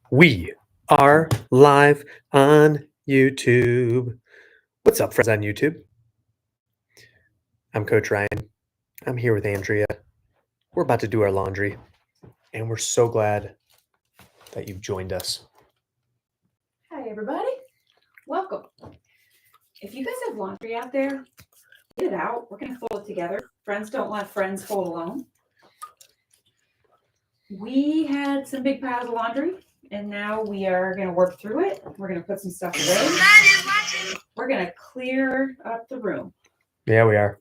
We are live on YouTube. What's up, friends on YouTube? I'm Coach Ryan. I'm here with Andrea. We're about to do our laundry, and we're so glad that you've joined us. Hi, everybody. Welcome. If you guys have laundry out there, get it out. We're going to fold it together. Friends don't let friends fold alone. We had some big piles of laundry, and now we are going to work through it. We're going to put some stuff away. We're going to clear up the room. Yeah, we are.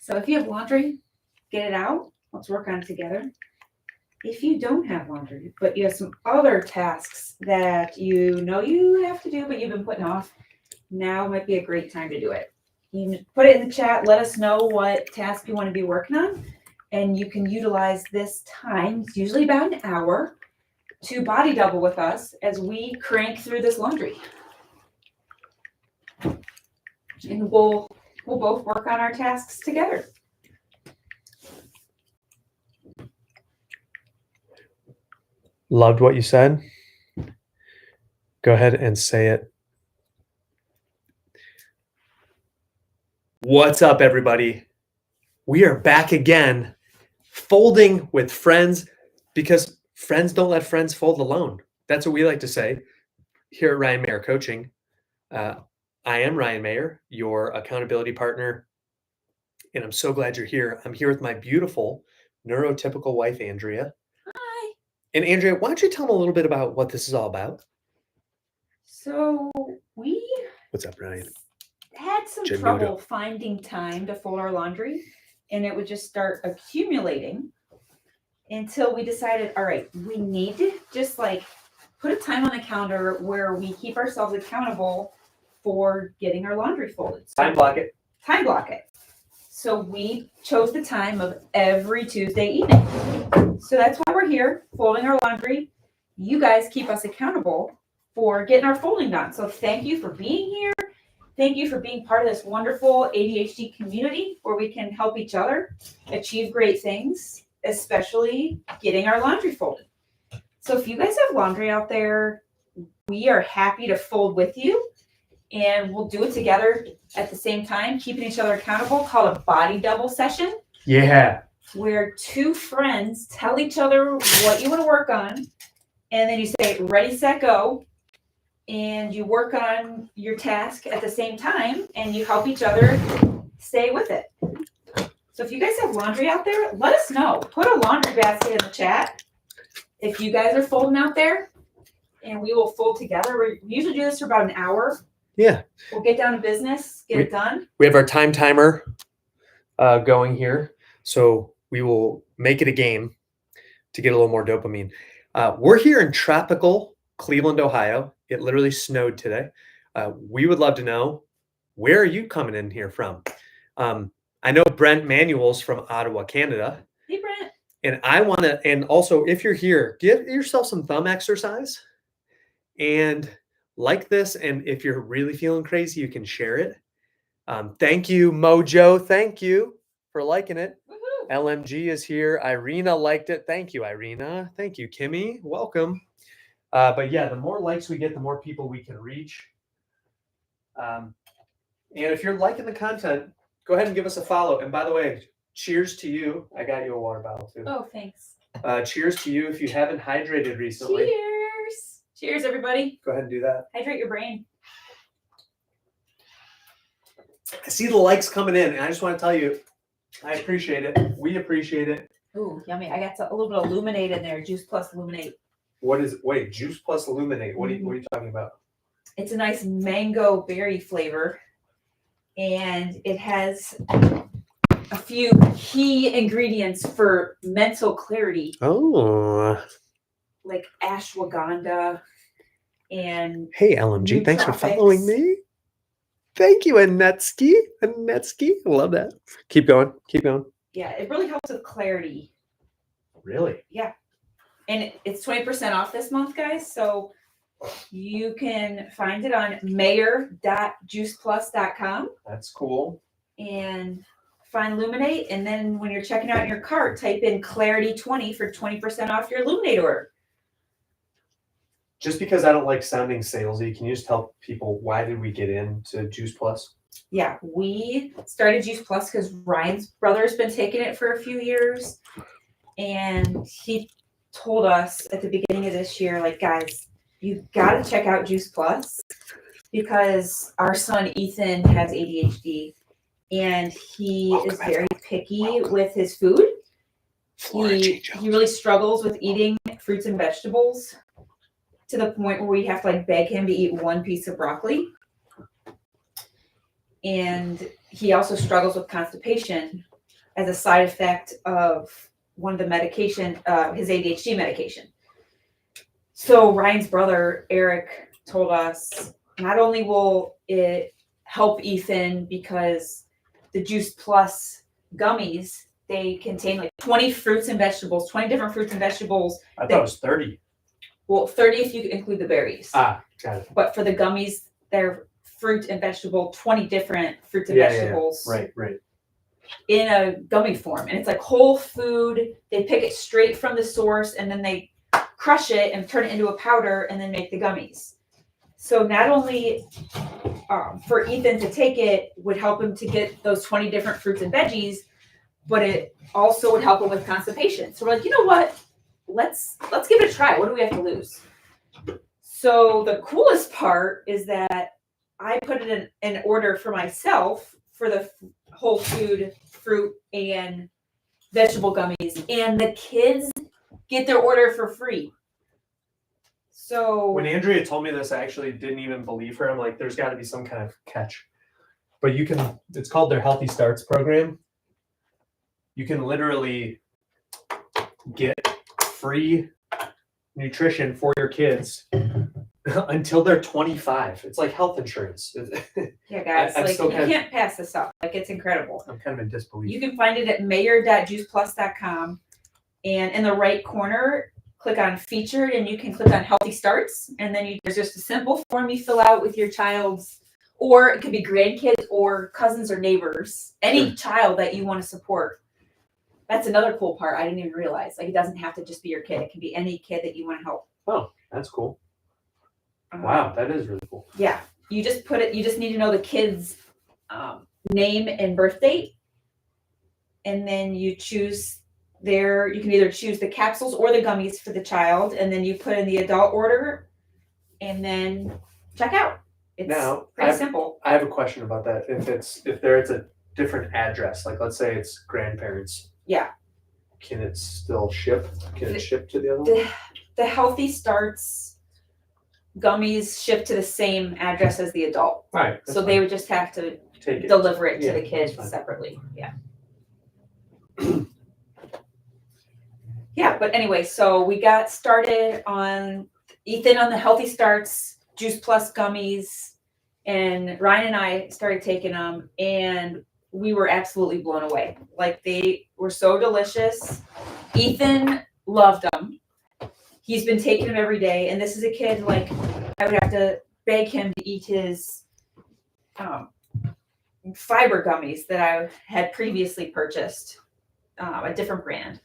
So if you have laundry, get it out. Let's work on it together. If you don't have laundry, but you have some other tasks that you know you have to do, but you've been putting off, now might be a great time to do it. You can put it in the chat. Let us know what task you want to be working on. And you can utilize this time, it's usually about an hour, to body double with us as we crank through this laundry. And we'll both work on our tasks together. Loved what you said. Go ahead and say it. What's up, everybody? We are back again, folding with friends, because friends don't let friends fold alone. That's what we like to say here at Ryan Mayer Coaching. I am Ryan Mayer, your accountability partner, and I'm so glad you're here. I'm here with my beautiful neurotypical wife, Andrea. Hi. And Andrea, why don't you tell them a little bit about what this is all about? So What's up, Ryan? Had some trouble finding time to fold our laundry, and it would just start accumulating until we decided, all right, we need to just put a time on the calendar where we keep ourselves accountable for getting our laundry folded. So Time block it. Time block it. So we chose the time of every Tuesday evening. So that's why we're here folding our laundry. You guys keep us accountable for getting our folding done. So thank you for being here. Thank you for being part of this wonderful ADHD community where we can help each other achieve great things, especially getting our laundry folded. So if you guys have laundry out there, we are happy to fold with you, and we'll do it together at the same time, keeping each other accountable, called a body double session. Yeah. Where two friends tell each other what you want to work on, and then you say, ready, set, go. And you work on your task at the same time, and you help each other stay with it. So if you guys have laundry out there, let us know. Put a laundry basket in the chat if you guys are folding out there, and we will fold together. We usually do this for about an hour. Yeah. We'll get down to business, get it done. We have our time timer going here, so we will make it a game to get a little more dopamine. We're here in tropical Cleveland, Ohio. It literally snowed today. We would love to know, where are you coming in here from? I know Brent Manuel's from Ottawa, Canada. Hey, Brent. And I want to, and also if you're here, give yourself some thumb exercise and like this. And if you're really feeling crazy, you can share it. Thank you, Mojo. Thank you for liking it. Woohoo. LMG is here. Irina liked it. Thank you, Irina. Thank you, Kimmy. Welcome. But yeah, the more likes we get, the more people we can reach. And if you're liking the content, go ahead and give us a follow. And by the way, cheers to you. I got you a water bottle too. Oh, thanks. Cheers to you if you haven't hydrated recently. Cheers. Cheers, everybody. Go ahead and do that. Hydrate your brain. I see the likes coming in, and I just want to tell you, I appreciate it. We appreciate it. Ooh, yummy. I got a little bit of Illuminate in there. Juice Plus Illuminate. Wait, Juice Plus Illuminate. What are you talking about? It's a nice mango berry flavor, and it has a few key ingredients for mental clarity. Oh. Like ashwagandha and hey, LMG, thanks for nootropics. following me. Thank you, Anetsky. Anetsky, I love that. Keep going. Keep going. Yeah, it really helps with clarity. Really? Yeah. And it's 20% off this month, guys. So you can find it on mayor.juiceplus.com. That's cool. And find Illuminate. And then when you're checking out your cart, type in Clarity 20 for 20% off your Illuminate order. Just because I don't like sounding salesy, can you just tell people why did we get into Juice Plus? Yeah, we started Juice Plus because Ryan's brother's been taking it for a few years. And he told us at the beginning of this year, like, guys, you got to check out Juice Plus because our son Ethan has ADHD and he is very picky with his food. He really struggles with eating fruits and vegetables to the point where we have to like beg him to eat one piece of broccoli. And he also struggles with constipation as a side effect of one of the medication, his ADHD medication. So Ryan's brother, Eric, told us not only will it help Ethan because the Juice Plus gummies, they contain like 20 fruits and vegetables, 20 different fruits and vegetables. I thought it was 30. Well, 30 if you include the berries. Got it. But for the gummies, they're fruit and vegetable, 20 different fruits and vegetables. Yeah. Right. In a gummy form. And it's like whole food. They pick it straight from the source and then they crush it and turn it into a powder and then make the gummies. So not only for Ethan to take it would help him to get those 20 different fruits and veggies, but it also would help him with constipation. So we're like, you know what? Let's give it a try. What do we have to lose? So the coolest part is that I put it in an order for myself for the whole food, fruit, and vegetable gummies, and the kids get their order for free. So when Andrea told me this, I actually didn't even believe her. I'm like, there's got to be some kind of catch. But it's called their Healthy Starts program. You can literally get free nutrition for your kids until they're 25. It's like health insurance. Yeah, guys, you can't pass this up. Like, it's incredible. I'm kind of in disbelief. You can find it at mayor.juiceplus.com, and in the right corner, click on featured, and you can click on Healthy Starts, and then there's just a simple form you fill out with your child's, or it could be grandkids or cousins or neighbors, any child that you want to support. That's another cool part I didn't even realize. Like, it doesn't have to just be your kid. It can be any kid that you want to help. Oh, that's cool. Wow, that is really cool. Yeah. You just need to know the kid's name and birth date. And then you choose you can either choose the capsules or the gummies for the child. And then you put in the adult order and then check out. It's pretty simple. I have a question about that. If there is a different address, like let's say it's grandparents. Yeah. Can it still ship? Can it ship to the other one? The Healthy Starts gummies ship to the same address as the adult. Right. So they would just have to deliver it to the kids separately. Yeah. Yeah, but anyway, so we got started on Ethan on the Healthy Starts Juice Plus gummies, and Ryan and I started taking them, and we were absolutely blown away. Like, they were so delicious. Ethan loved them. He's been taking them every day, and this is a kid, like, I would have to beg him to eat his fiber gummies that I had previously purchased, a different brand.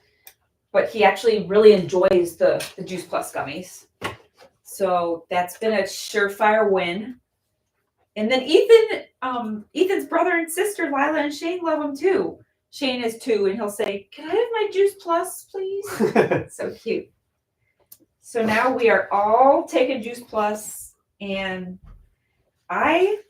But he actually really enjoys the Juice Plus gummies. So that's been a surefire win. And then Ethan's brother and sister, Lila and Shane, love them too. Shane is 2, and he'll say, "Can I have my Juice Plus, please?" So cute. So now we are all taking Juice Plus, and I've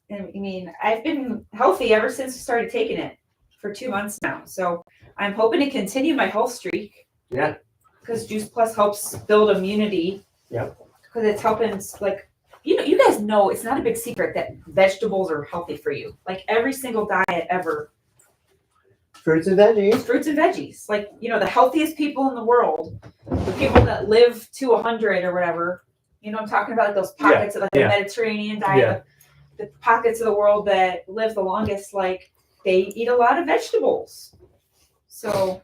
been healthy ever since I started taking it for 2 months now. So I'm hoping to continue my health streak. Yeah. Because Juice Plus helps build immunity. Yep. Because it's helping, like, you guys know it's not a big secret that vegetables are healthy for you. Like, every single diet ever. Fruits and veggies. Fruits and veggies. Like, the healthiest people in the world, the people that live to 100 or whatever, I'm talking about, like, those pockets of, like, the Mediterranean diet, the pockets of the world that live the longest, like, they eat a lot of vegetables. So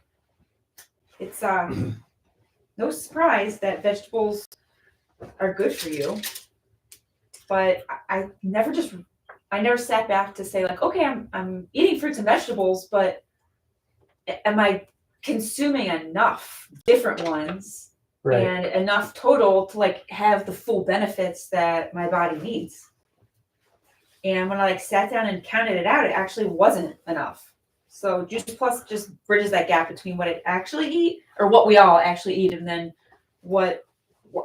it's no surprise that vegetables are good for you. But I never sat back to say, like, okay, I'm eating fruits and vegetables, but am I consuming enough different ones and enough total to like have the full benefits that my body needs. And when I like sat down and counted it out, it actually wasn't enough. So Juice Plus just bridges that gap between what I actually eat, or what we all actually eat, and then what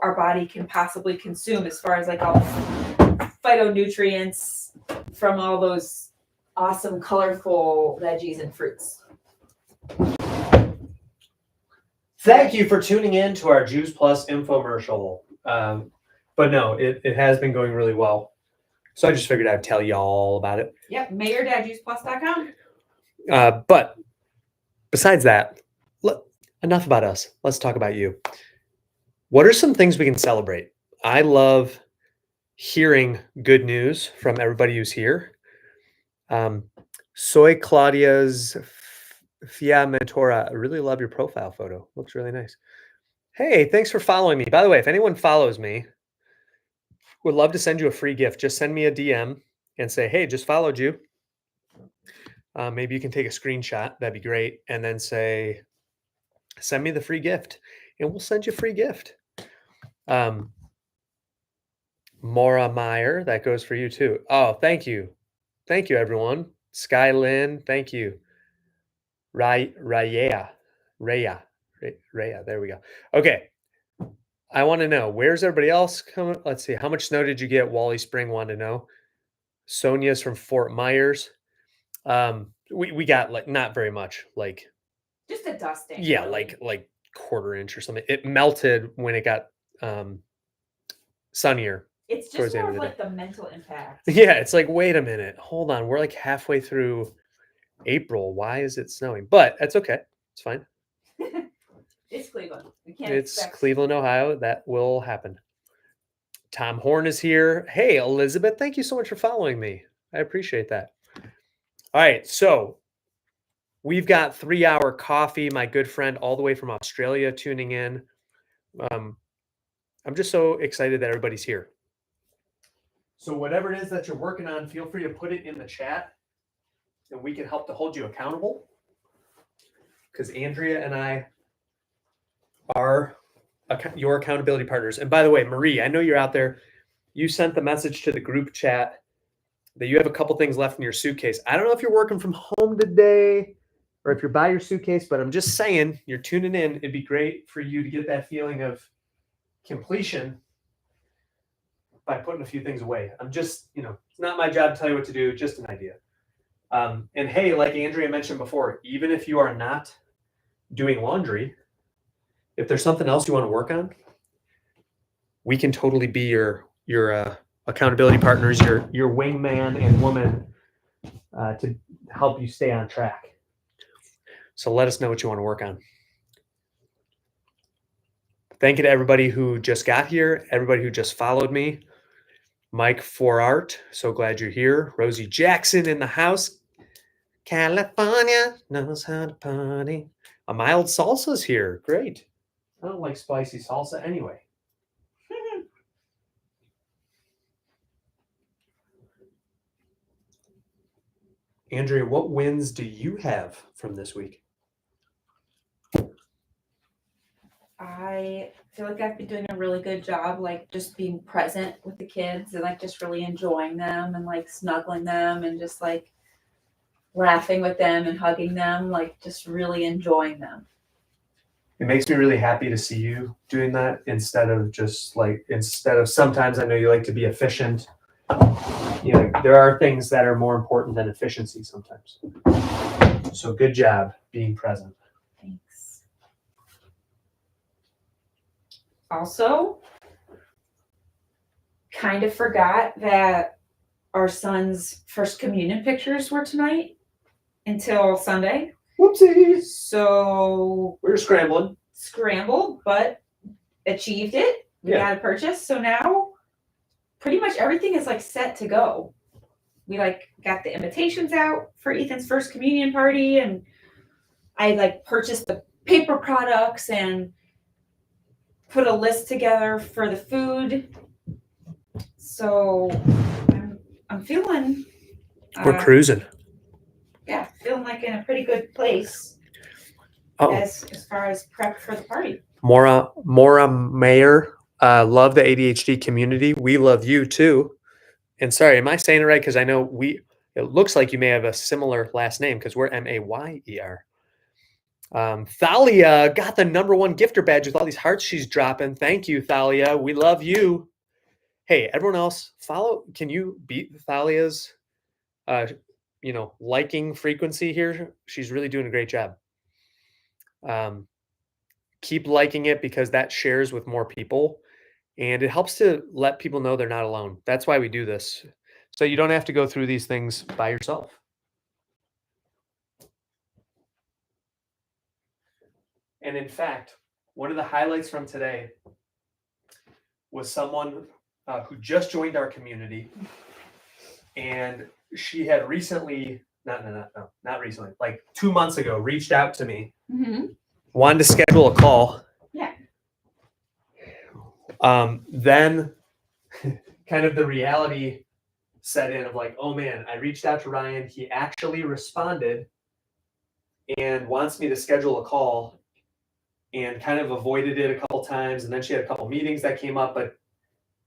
our body can possibly consume as far as like all the phytonutrients from all those awesome, colorful veggies and fruits. Thank you for tuning in to our Juice Plus infomercial. But no, it has been going really well. So I just figured I'd tell you all about it. Yep, mayor.juiceplus.com. But besides that, enough about us. Let's talk about you. What are some things we can celebrate? I love hearing good news from everybody who's here. Soy Claudia's Fia Mentora. I really love your profile photo. Looks really nice. Hey, thanks for following me. By the way, if anyone follows me, would love to send you a free gift. Just send me a DM and say, hey, just followed you. Maybe you can take a screenshot. That'd be great. And then say, send me the free gift and we'll send you a free gift. Maura Meyer, that goes for you too. Oh, thank you. Thank you, everyone. Sky Lynn, thank you. Raya, there we go. Okay. I want to know, where's everybody else coming? Let's see. How much snow did you get? Wally Spring wanted to know. Sonia's from Fort Myers. We got like not very much, like just a dusting. Yeah, really. like quarter inch or something. It melted when it got sunnier. It's just more of like the mental impact. Yeah, it's like, wait a minute, hold on. We're like halfway through April. Why is it snowing? But that's okay. It's fine. It's Cleveland. It's Cleveland, Ohio. That will happen. Tom Horn is here. Hey, Elizabeth, thank you so much for following me. I appreciate that. All right, so we've got 3 Hour Coffee, my good friend all the way from Australia tuning in. I'm just so excited that everybody's here. So whatever it is that you're working on, feel free to put it in the chat and we can help to hold you accountable. Because Andrea and I are your accountability partners. And by the way, Marie, I know you're out there. You sent the message to the group chat that you have a couple things left in your suitcase. I don't know if you're working from home today or if you're by your suitcase, but I'm just saying, you're tuning in. It'd be great for you to get that feeling of completion by putting a few things away. I'm just, it's not my job to tell you what to do, just an idea. And hey, like Andrea mentioned before, even if you are not doing laundry, if there's something else you want to work on, we can totally be your accountability partners, your wingman and woman to help you stay on track. So let us know what you want to work on. Thank you to everybody who just got here, everybody who just followed me. Mike Forart, so glad you're here. Rosie Jackson in the house. California knows how to party. A mild salsa's here. Great. I don't like spicy salsa anyway. Andrea, what wins do you have from this week? I feel like I've been doing a really good job, like just being present with the kids and like just really enjoying them and like snuggling them and just like laughing with them and hugging them, like just really enjoying them. It makes me really happy to see you doing that instead of sometimes I know you like to be efficient. There are things that are more important than efficiency sometimes. So good job being present. Thanks. Also, kind of forgot that our son's first communion pictures were tonight until Sunday. Whoopsies. So we're scrambled, but achieved it. We got a purchase. So now pretty much everything is like set to go. We like got the invitations out for Ethan's first communion party, and I like purchased the paper products and put a list together for the food. So I'm feeling we're cruising. Yeah, feeling like in a pretty good place as far as prep for the party. Mora Mayer, love the ADHD community. We love you too. And sorry, am I saying it right? Because I know it looks like you may have a similar last name because we're Mayer. Thalia got the #1 gifter badge with all these hearts she's dropping. Thank you, Thalia. We love you. Hey, everyone else, can you beat Thalia's, liking frequency here? She's really doing a great job. Keep liking it because that shares with more people and it helps to let people know they're not alone. That's why we do this. So you don't have to go through these things by yourself. And in fact, one of the highlights from today was someone who just joined our community, and she had recently, not recently, like 2 months ago, reached out to me, wanted to schedule a call. Yeah. Then kind of the reality set in of like, oh man, I reached out to Ryan. He actually responded and wants me to schedule a call, and kind of avoided it a couple times. And then she had a couple meetings that came up, but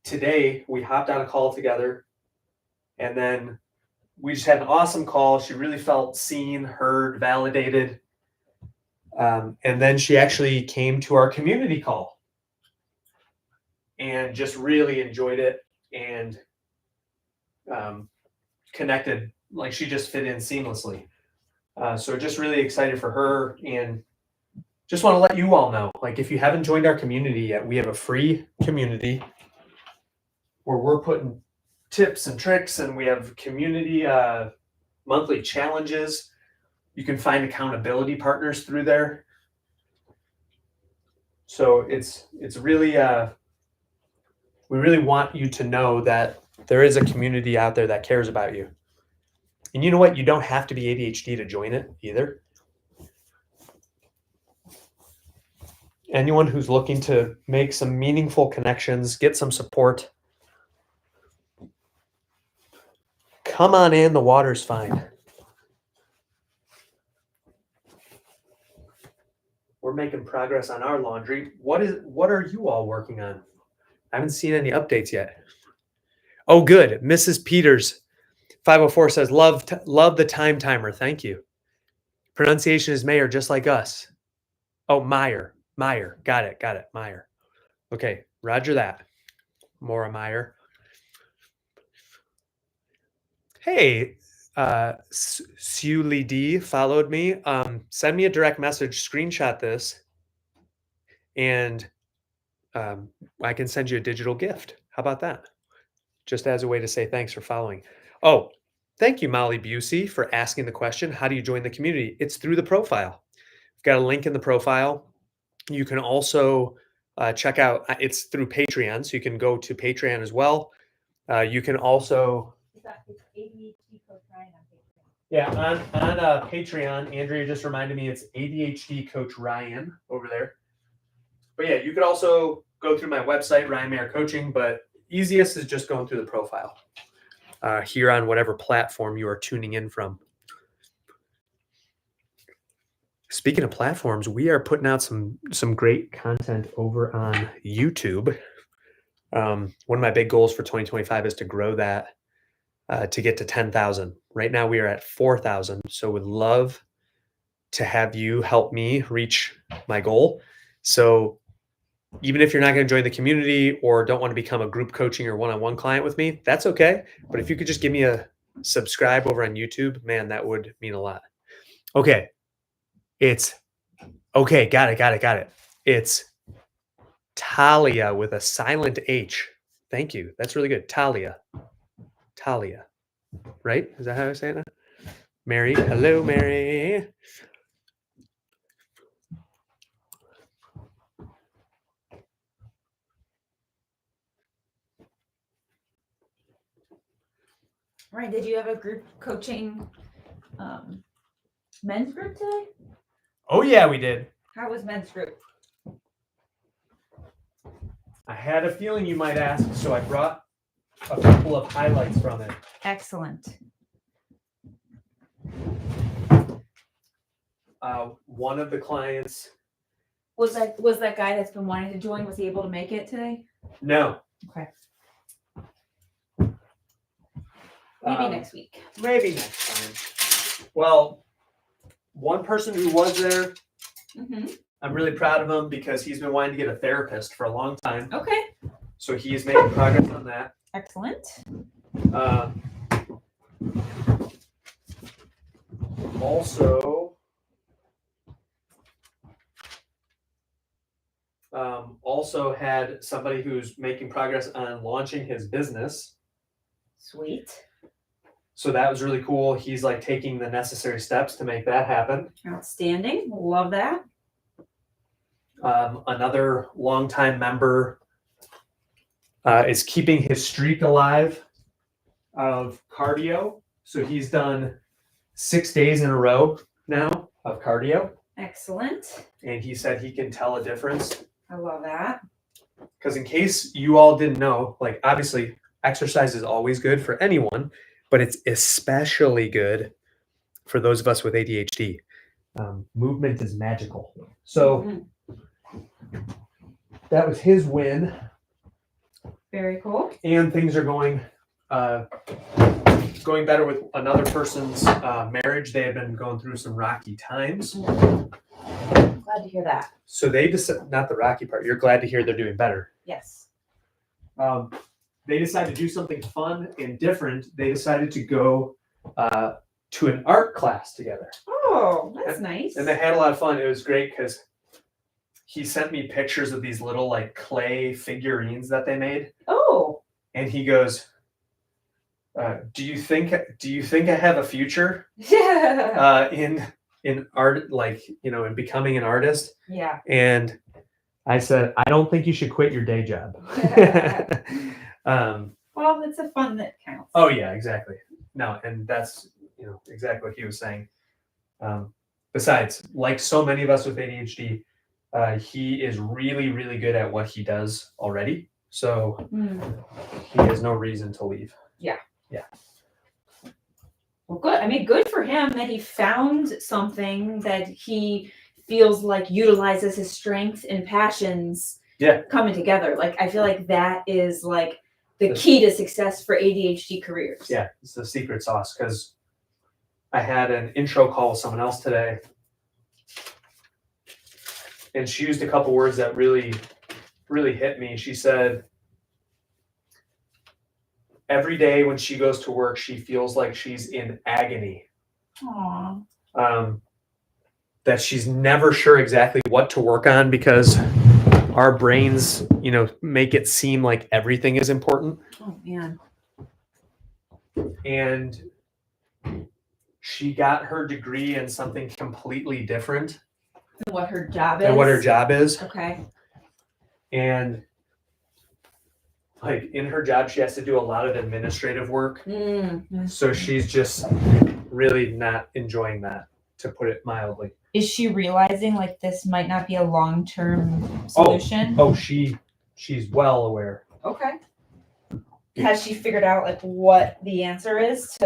today we hopped on a call together, and then we just had an awesome call. She really felt seen, heard, validated. And then she actually came to our community call and just really enjoyed it and connected. Like she just fit in seamlessly. So just really excited for her, and just want to let you all know, like if you haven't joined our community yet, we have a free community where we're putting tips and tricks, and we have community monthly challenges. You can find accountability partners through there. So it's really, we really want you to know that there is a community out there that cares about you. And you know what? You don't have to be ADHD to join it either. Anyone who's looking to make some meaningful connections, get some support, come on in. The water's fine. We're making progress on our laundry. What are you all working on? I haven't seen any updates yet. Oh, good. Mrs. Peters, 504 says, love the time timer. Thank you. Pronunciation is Mayer, just like us. Oh, Meyer. Got it. Meyer. Okay. Roger that. Maura Meyer. Hey, Sully D followed me. Send me a direct message, screenshot this, and I can send you a digital gift. How about that? Just as a way to say thanks for following. Oh, thank you, Molly Busey, for asking the question. How do you join the community? It's through the profile. We've got a link in the profile. You can also check out, it's through Patreon, so you can go to Patreon as well. You can also... ADHD Coach Ryan on Patreon. Yeah, on Patreon, Andrea just reminded me it's ADHD Coach Ryan over there. But yeah, you could also go through my website, Ryan Mayer Coaching, but easiest is just going through the profile here on whatever platform you are tuning in from. Speaking of platforms, we are putting out some great content over on YouTube. One of my big goals for 2025 is to grow that to get to 10,000. Right now we are at 4,000. So would love to have you help me reach my goal. So even if you're not going to join the community or don't want to become a group coaching or one-on-one client with me, that's okay. But if you could just give me a subscribe over on YouTube, man, that would mean a lot. Okay. Got it. It's Talia with a silent H. Thank you. That's really good. Talia. Right? Is that how I say it now? Mary. Hello, Mary. Right. Did you have a group coaching men's group today? Oh, yeah, we did. How was men's group? I had a feeling you might ask, so I brought a couple of highlights from it. Excellent. One of the clients Was that guy that's been wanting to join, was he able to make it today? No. Okay. Maybe next week. Maybe next time. Well, one person who was there, I'm really proud of him because he's been wanting to get a therapist for a long time. Okay. So he's making progress on that. Excellent. Also had somebody who's making progress on launching his business. Sweet. So that was really cool. He's like taking the necessary steps to make that happen. Outstanding. Love that. Another longtime member is keeping his streak alive of cardio. So he's done 6 days in a row now of cardio. Excellent. And he said he can tell a difference. I love that. Because in case you all didn't know, like obviously exercise is always good for anyone, but it's especially good for those of us with ADHD. Movement is magical. So that was his win. Very cool. And things are going better with another person's marriage. They have been going through some rocky times. Glad to hear that. So they decided, not the rocky part, you're glad to hear they're doing better. Yes. They decided to do something fun and different. They decided to go to an art class together. Oh, that's nice. And they had a lot of fun. It was great because he sent me pictures of these little like clay figurines that they made. Oh. And he goes, do you think I have a future in art, like, you know, in becoming an artist? Yeah. And I said, I don't think you should quit your day job. Well, it's a fun that counts. Oh yeah, exactly. No, and that's, you know, exactly what he was saying. Besides, like so many of us with ADHD, he is really, really good at what he does already. So he has no reason to leave. Yeah. Yeah. Well, good. I mean, good for him that he found something that he feels like utilizes his strengths and passions coming together. Like, I feel like that is like the key to success for ADHD careers. Yeah, it's the secret sauce. Because I had an intro call with someone else today, and she used a couple words that really, really hit me. She said, every day when she goes to work, she feels like she's in agony. Aww. That she's never sure exactly what to work on because our brains, you know, make it seem like everything is important. Oh, man. And she got her degree in something completely different And what her job is. than what her job is. Okay. And like in her job, she has to do a lot of administrative work. So she's just really not enjoying that, to put it mildly. Is she realizing like this might not be a long-term solution? Oh, she's well aware. Okay. Has she figured out like what the answer is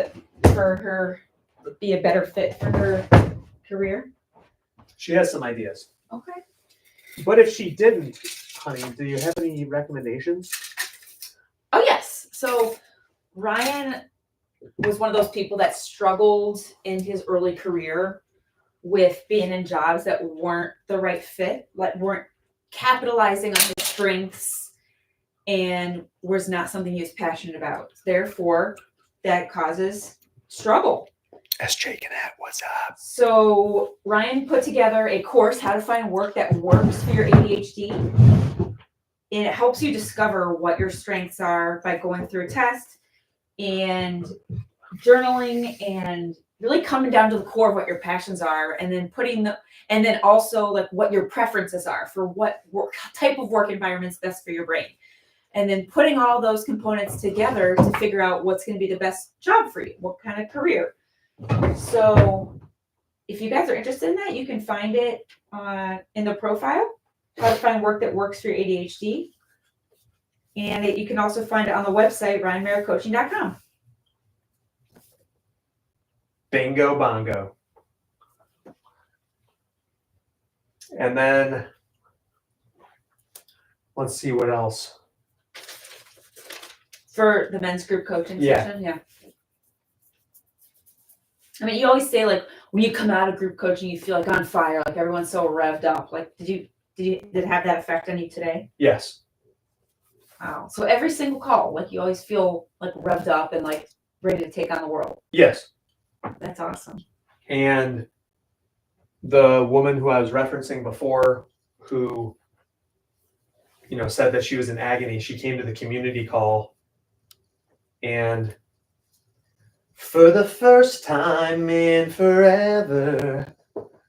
for her be a better fit for her career? She has some ideas. Okay. But if she didn't, honey, do you have any recommendations? Oh, yes. So Ryan was one of those people that struggled in his early career with being in jobs that weren't the right fit, like weren't capitalizing on his strengths and was not something he was passionate about. Therefore, that causes struggle. SJ Canat, what's up? So Ryan put together a course, How to Find Work That Works for Your ADHD. And it helps you discover what your strengths are by going through a test and journaling and really coming down to the core of what your passions are, and then also like what your preferences are for what type of work environment's best for your brain. And then putting all those components together to figure out what's going to be the best job for you, what kind of career. So if you guys are interested in that, you can find it in the profile, How to Find Work That Works for Your ADHD. And you can also find it on the website, ryanmerrickcoaching.com. Bingo bongo. And then let's see what else. For the men's group coaching Yeah. session, yeah. I mean, you always say like when you come out of group coaching, you feel like on fire, like everyone's so revved up. Like, did it have that effect on you today? Yes. Wow. So every single call, like you always feel like revved up and like ready to take on the world. Yes. That's awesome. And the woman who I was referencing before, who, said that she was in agony, she came to the community call, and for the first time in forever,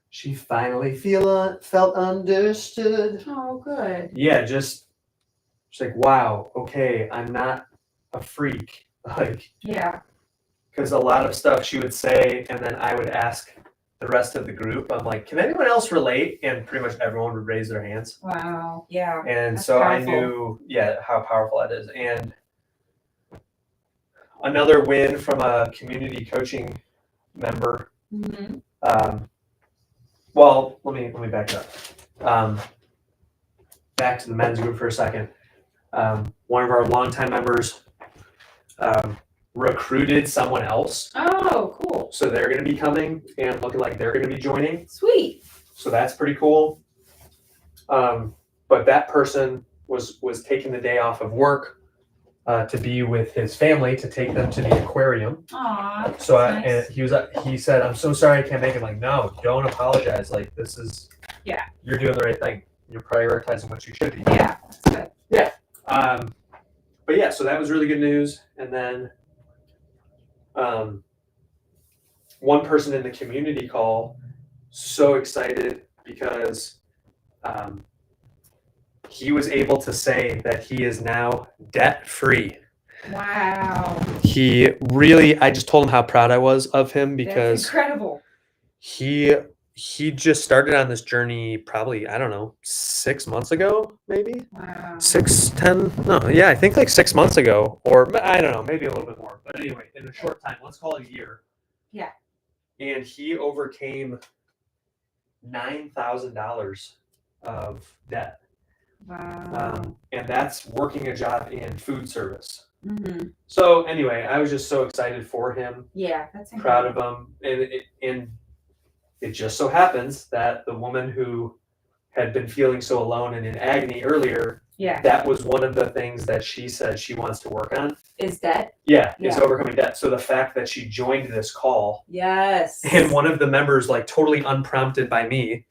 she finally felt understood. Oh, good. Yeah, she's like, wow, okay, I'm not a freak. Like, Yeah. because a lot of stuff she would say, and then I would ask the rest of the group, I'm like, can anyone else relate? And pretty much everyone would raise their hands. Wow. Yeah. And That's so powerful. I knew, how powerful that is. And another win from a community coaching member. Mm-hmm. Well, let me back up. Back to the men's group for a second. One of our longtime members recruited someone else. Oh, cool. So they're going to be coming and looking like they're going to be joining. Sweet. So that's pretty cool. But that person was taking the day off of work to be with his family, to take them to the aquarium. Aw. So nice. and he said, I'm so sorry I can't make it. I'm like, no, don't apologize. Like, this is, you're doing the right thing. You're prioritizing what you should be. Yeah, that's good. Yeah. But yeah, so that was really good news. And then one person in the community call, so excited because he was able to say that he is now debt free. Wow. I just told him how proud I was of him, because That's incredible. he just started on this journey probably, I don't know, 6 months ago, maybe. Wow. 10. I think like 6 months ago, or I don't know, maybe a little bit more. But anyway, in a short time, let's call it a year. Yeah. And he overcame $9,000 of debt. Wow. And that's working a job in food service. Mm-hmm. So anyway, I was just so excited for him. Yeah, that's proud incredible. of him. And it just so happens that the woman who had been feeling so alone and in agony earlier, that was one of the things that she said she wants to work on. Is debt? Yeah, is overcoming debt. So the fact that she joined this call, Yes. and one of the members, like totally unprompted by me,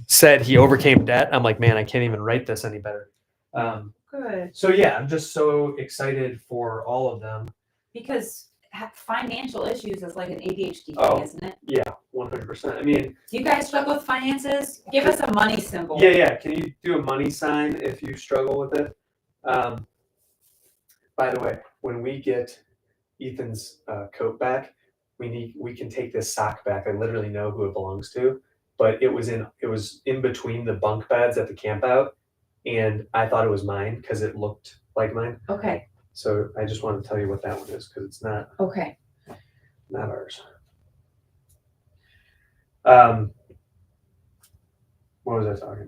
said he overcame debt. I'm like, man, I can't even write this any better. Good. So yeah, I'm just so excited for all of them. Because financial issues is like an ADHD thing, isn't it? Yeah, 100%. I mean, do you guys struggle with finances? Give us a money symbol. Yeah. Can you do a money sign if you struggle with it? By the way, when we get Ethan's coat back, we can take this sock back. I literally know who it belongs to, but it was in between the bunk beds at the camp out, and I thought it was mine because it looked like mine. Okay. So I just wanted to tell you what that one is, because it's not ours. What was I talking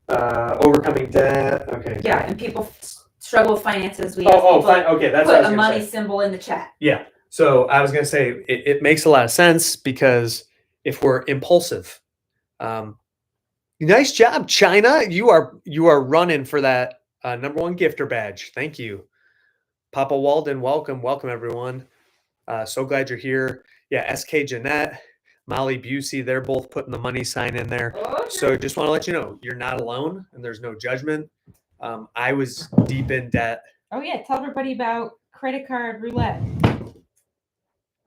about? Overcoming debt. Okay. Yeah, and people struggle with finances. Fine. Okay, that's put what I was a money say. symbol in the chat. Yeah. So I was gonna say it makes a lot of sense, because if we're impulsive, nice job, China. You are running for that #1 gifter badge. Thank you, Papa Walden. Welcome everyone. So glad you're here. Yeah, SK Jeanette, Molly Busey, they're both putting the money sign in there. Okay. So just want to let you know, you're not alone, and there's no judgment. I was deep in debt. Oh yeah, tell everybody about credit card roulette.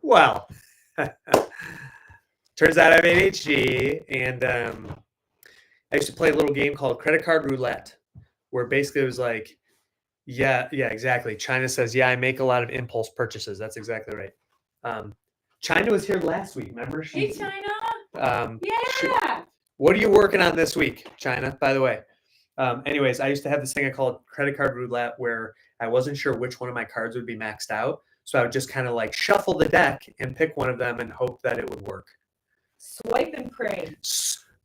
Well, turns out I have ADHD, and I used to play a little game called Credit Card Roulette, where basically it was like, yeah, exactly. China says, yeah, I make a lot of impulse purchases. That's exactly right. China was here last week, remember? Hey, China. Yeah. What are you working on this week, China, by the way? Anyways, I used to have this thing I called Credit Card Roulette, where I wasn't sure which one of my cards would be maxed out. So I would just kind of like shuffle the deck and pick one of them and hope that it would work. Swipe and pray.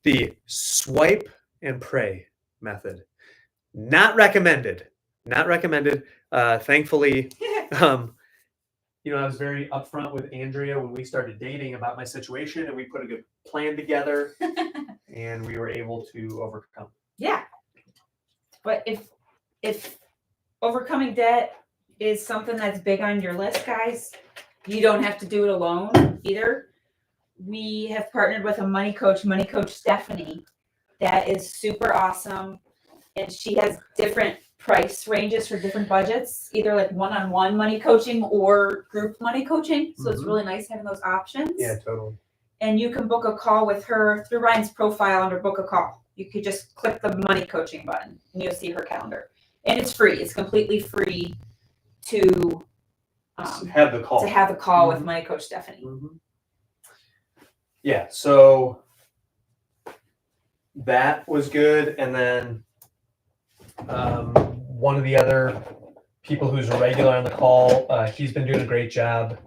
The swipe and pray method. Not recommended. Not recommended. Thankfully, I was very upfront with Andrea when we started dating about my situation, and we put a good plan together, and we were able to overcome. Yeah. But if overcoming debt is something that's big on your list, guys, you don't have to do it alone either. We have partnered with a money coach Stephanie, that is super awesome. And she has different price ranges for different budgets, either like one-on-one money coaching or group money coaching. So it's really nice having those options. Yeah, totally. And you can book a call with her through Ryan's profile under book a call. You could just click the money coaching button and you'll see her calendar. And it's free. It's completely free to have the call. With money coach Stephanie. Yeah, so that was good. And then one of the other people who's a regular on the call, he's been doing a great job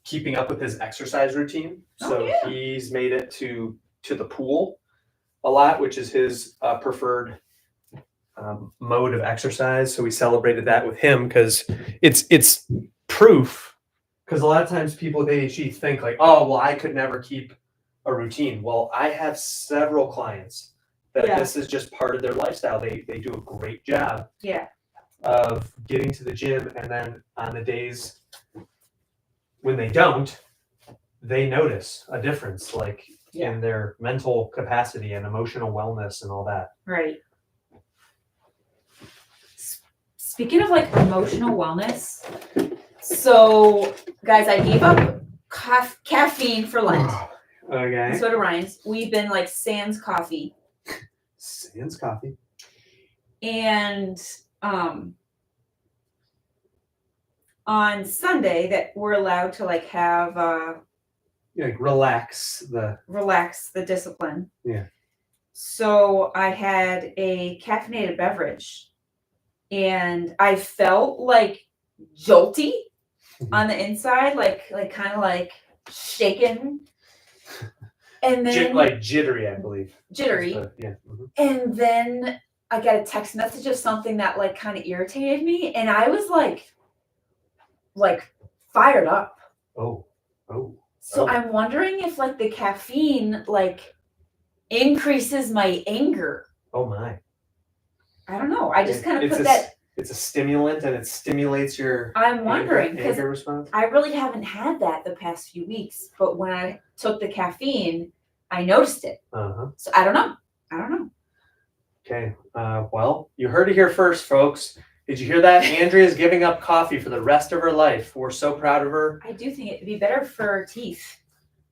keeping up with his exercise routine. So he's made it to the pool a lot, which is his preferred mode of exercise. So we celebrated that with him because it's proof. Because a lot of times people with ADHD think like, oh, well, I could never keep a routine. Well, I have several clients that this is just part of their lifestyle. They do a great job of getting to the gym, and then on the days when they don't, they notice a difference, like in their mental capacity and emotional wellness and all that. Right. Speaking of like emotional wellness, so guys, I gave up caffeine for Lent. Okay. And so did Ryan's. We've been like sans coffee. Sans coffee. And on Sunday that we're allowed to like have like relax the discipline. Yeah. So I had a caffeinated beverage and I felt like jolty on the inside, like kind of like shaken. And then like jittery, I believe. Jittery. And then I got a text message of something that like kind of irritated me, and I was like fired up. So I'm wondering if like the caffeine like increases my anger. Oh my. I don't know. I just kind of put that. It's a stimulant and it stimulates your I'm wondering because anger response. I really haven't had that the past few weeks, but when I took the caffeine, I noticed it. So I don't know. Okay. Well, you heard it here first, folks. Did you hear that? Andrea's giving up coffee for the rest of her life. We're so proud of her. I do think it'd be better for teeth.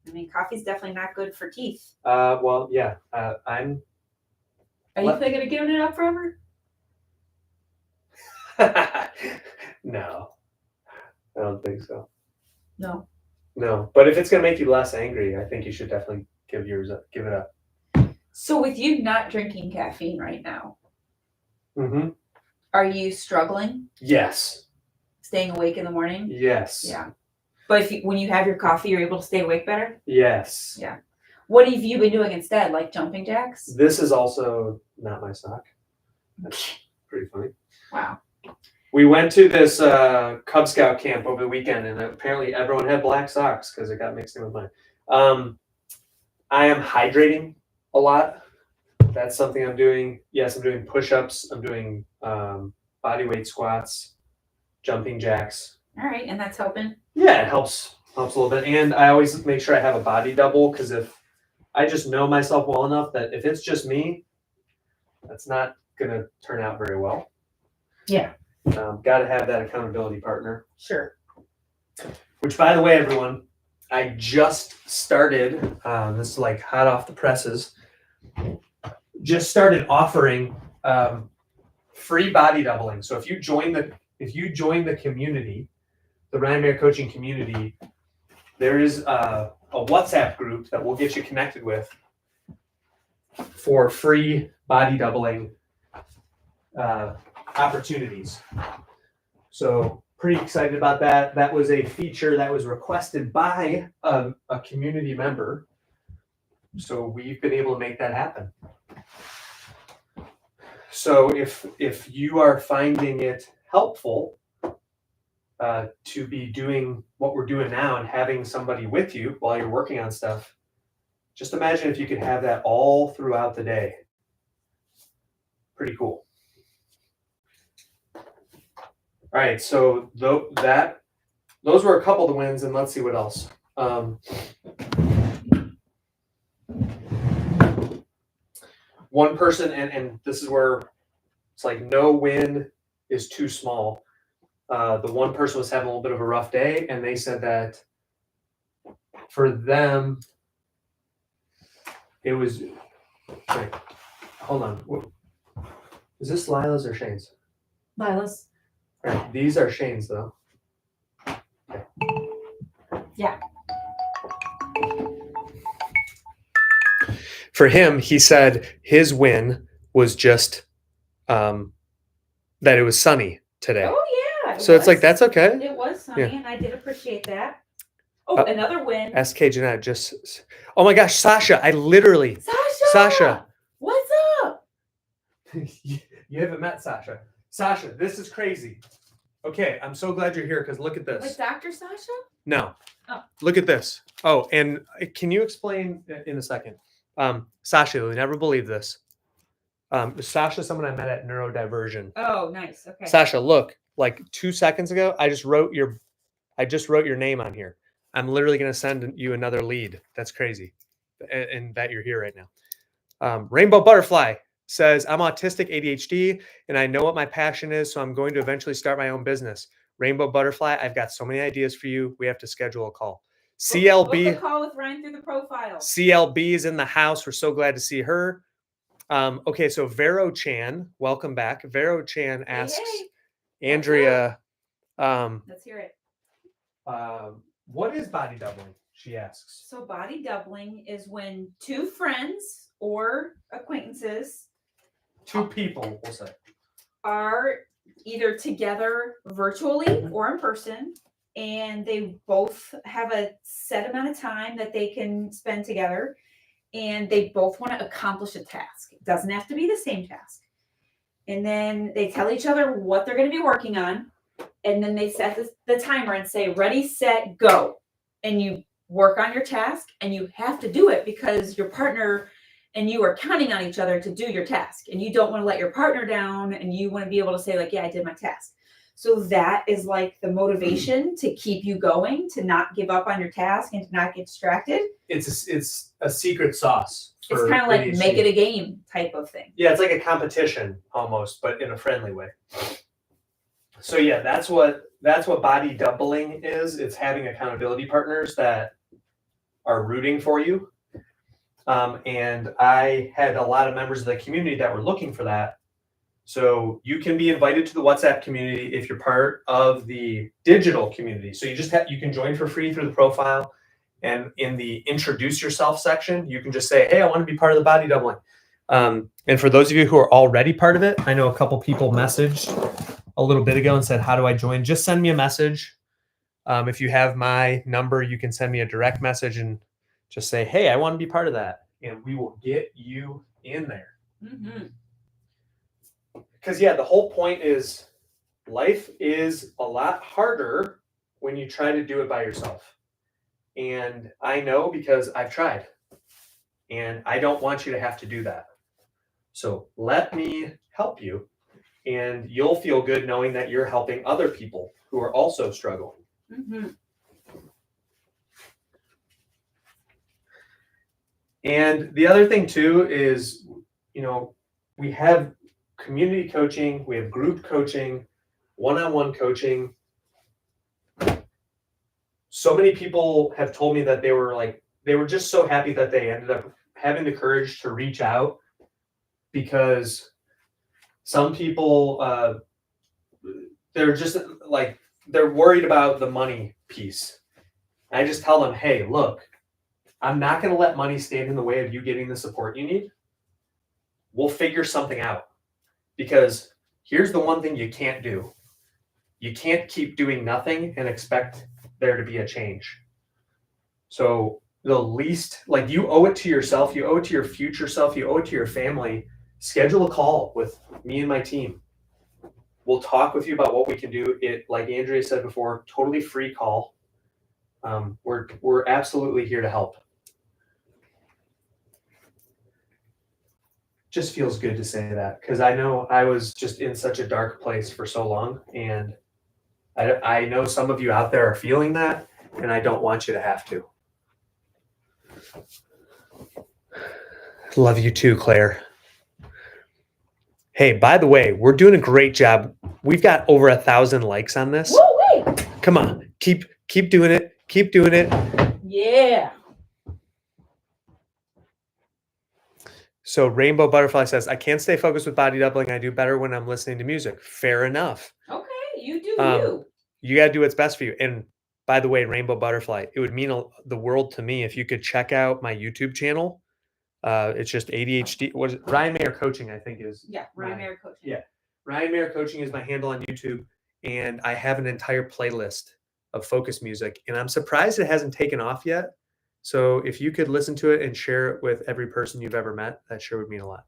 I mean, coffee's definitely not good for teeth. Well, yeah. Are you thinking of giving it up forever? No, I don't think so. No, but if it's gonna make you less angry, I think you should definitely give it up. So with you not drinking caffeine right now, are you struggling? Yes. Staying awake in the morning? Yes. Yeah. But when you have your coffee, you're able to stay awake better? Yes. Yeah. What have you been doing instead, like jumping jacks? This is also not my sock. That's pretty funny. Wow. We went to this Cub Scout camp over the weekend, and apparently everyone had black socks because it got mixed in with mine. I am hydrating a lot. That's something I'm doing. Yes, I'm doing push-ups. I'm doing body weight squats, jumping jacks. All right, and that's helping? Yeah, it helps a little bit. And I always make sure I have a body double, because if I just know myself well enough that if it's just me, that's not going to turn out very well. Yeah. Got to have that accountability partner. Sure. Which, by the way, everyone, I just started, this is like hot off the presses, just started offering free body doubling. So if you join the community, the Ryan Mayer coaching community, there is a WhatsApp group that we'll get you connected with for free body doubling opportunities. So pretty excited about that. That was a feature that was requested by a community member. So we've been able to make that happen. So if you are finding it helpful to be doing what we're doing now and having somebody with you while you're working on stuff, just imagine if you could have that all throughout the day. Pretty cool. All right, so those were a couple of the wins, and let's see what else. One person, and this is where it's like no win is too small. The one person was having a little bit of a rough day, and they said that for them, it was. Wait, hold on. Is this Lila's or Shane's? Lila's. All right, these are Shane's though. Okay. Yeah. For him, he said his win was just that it was sunny today. Oh yeah. So it's like that's okay. It was sunny, Yeah. and I did appreciate that. Oh, another win. SK Jeanette just. Oh my gosh, Sasha! I literally. Sasha. What's up? You haven't met Sasha. Sasha, this is crazy. Okay, I'm so glad you're here because look at this. Like Dr. Sasha? No. Oh. Look at this. Oh, and can you explain in a second? Sasha, you'll never believe this. Sasha, someone I met at Neurodiversion. Oh, nice. Okay. Sasha, look, like 2 seconds ago, I just wrote your name on here. I'm literally going to send you another lead. That's crazy. And that you're here right now. Rainbow Butterfly says, I'm autistic ADHD and I know what my passion is. So I'm going to eventually start my own business. Rainbow Butterfly, I've got so many ideas for you. We have to schedule a call. CLB. Book a call with Ryan through the profile. CLB is in the house. We're so glad to see her. Okay, so Vero Chan, welcome back. Vero Chan asks, hey. Andrea, Let's hear it. what is body doubling? She asks. So body doubling is when two friends or acquaintances, two people, we'll say, are either together virtually or in person, and they both have a set amount of time that they can spend together, and they both want to accomplish a task. It doesn't have to be the same task. And then they tell each other what they're going to be working on, and then they set the timer and say, ready, set, go. And you work on your task, and you have to do it because your partner and you are counting on each other to do your task, and you don't want to let your partner down, and you want to be able to say like, yeah, I did my task. So that is like the motivation to keep you going, to not give up on your task and to not get distracted. It's a secret sauce. It's kind of like ADHD. Make it a game type of thing. Yeah, it's like a competition almost, but in a friendly way. So yeah, that's what body doubling is. It's having accountability partners that are rooting for you. And I had a lot of members of the community that were looking for that. So you can be invited to the WhatsApp community if you're part of the digital community. So you can join for free through the profile. And in the introduce yourself section, you can just say, hey, I want to be part of the body doubling. And for those of you who are already part of it, I know a couple people messaged a little bit ago and said, how do I join? Just send me a message. If you have my number, you can send me a direct message and just say, hey, I want to be part of that. And we will get you in there. Mm-hmm. Because, yeah, the whole point is life is a lot harder when you try to do it by yourself. And I know because I've tried. And I don't want you to have to do that. So let me help you. And you'll feel good knowing that you're helping other people who are also struggling. Mm-hmm. And the other thing, too, is, we have community coaching, we have group coaching, one-on-one coaching. So many people have told me that they were just so happy that they ended up having the courage to reach out, because some people, they're just like, they're worried about the money piece. I just tell them, hey, look, I'm not going to let money stand in the way of you getting the support you need. We'll figure something out. Because here's the one thing you can't do. You can't keep doing nothing and expect there to be a change. So the least, like, you owe it to yourself, you owe it to your future self, you owe it to your family. Schedule a call with me and my team. We'll talk with you about what we can do. It, like Andrea said before, totally free call. We're absolutely here to help. Just feels good to say that, because I know I was just in such a dark place for so long, and I know some of you out there are feeling that, and I don't want you to have to. Love you too, Claire. Hey, by the way, we're doing a great job. We've got over 1,000 likes on this. Woo-wee! Come on, keep doing it. Keep doing it. Yeah. So Rainbow Butterfly says, I can't stay focused with body doubling. I do better when I'm listening to music. Fair enough. Okay, you do you. You got to do what's best for you. And by the way, Rainbow Butterfly, it would mean the world to me if you could check out my YouTube channel. It's just ADHD. What is it? Ryan Mayer Coaching, I think is. Yeah, Ryan Mayer Coaching. Yeah. Ryan Mayer Coaching is my handle on YouTube. And I have an entire playlist of focus music. And I'm surprised it hasn't taken off yet. So if you could listen to it and share it with every person you've ever met, that sure would mean a lot.